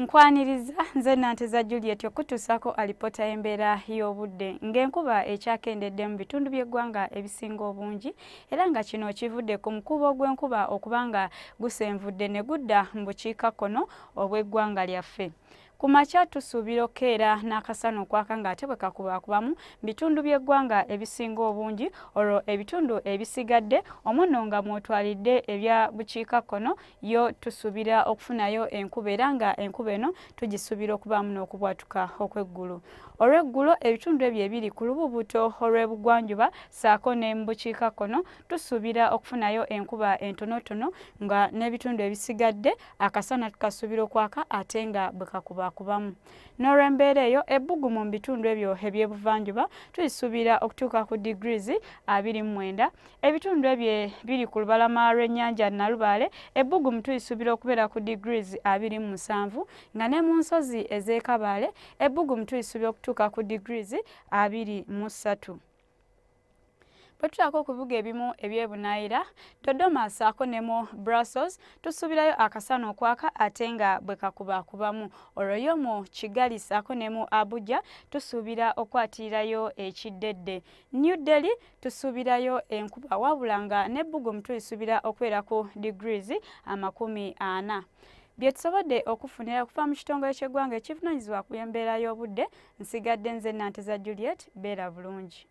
Nkwaniriza nze Nanteza Juliet okutuusako alipota y'embeera y'obudde ng'enkuba ekyakendedde mu bitundu by'eggwanga ebisinga obungi era nga kino kivudde ku mukubo gw'enkuba okuba nga gusenvudde ne gudda mu bukiikakkono obw'eggwanga lyaffe. Ku makya tusuubira okukeera n'akasana okwaka ng'ate bwe kakubaakubamu bitundu by'eggwanga ebisinga obungi olwo ebitundu ebisigadde omwo nno nga mwotwalidde ebya bukiikakkono yo tusuubira okufunayo enkuba era nga enkuba eno tugisuubira okubaamu n'okubwatuka okw'eggulu. Olw'eggulo ebitundu ebyo ebiri ku lububuto olw'ebugwanjuba ssaako ne mu bukiikakkono tusuubira okufunayo enkuba entonotono nga n'ebitundu ebisigadde akasana tukasuubira okwaka ate nga bwe kakubakubamu. N'olw'embeera eyo ebbugumu mu bitundu ebyo eby'ebuvanjuba tuyisuubira okutuuka ku degrees 29. Ebitundu ebyo biri ku lubalama lw'ennyanja Nalubaale ebbugumu tuyisuubira okubeera ku degrees 27 nga ne mu nsozi ez'e Kabaale ebbugumu tuyisuubira okutuuka ku degrees 23. Bwe tutaako ku bibuga ebimu eby'ebunaayira Dodoma ssaako ne mu Brussels tusuubirayo akasana okwaka ate nga bwe kakubaakubamu. Olwo yo mu Kigali ssaako ne mu Abuja tusuubira okwatirirayo ekiddedde. New Delhi tusuubirayo enkuba wabula nga n'ebbugumu tuyisuubira okubeera ku degrees 40. Bye tusobodde okufunira okuva mu kitongole ky'eggwanga ekivunaanyizibwa ku embeera y'obudde nsigadde nze Nanteza Juliet beera bulungi.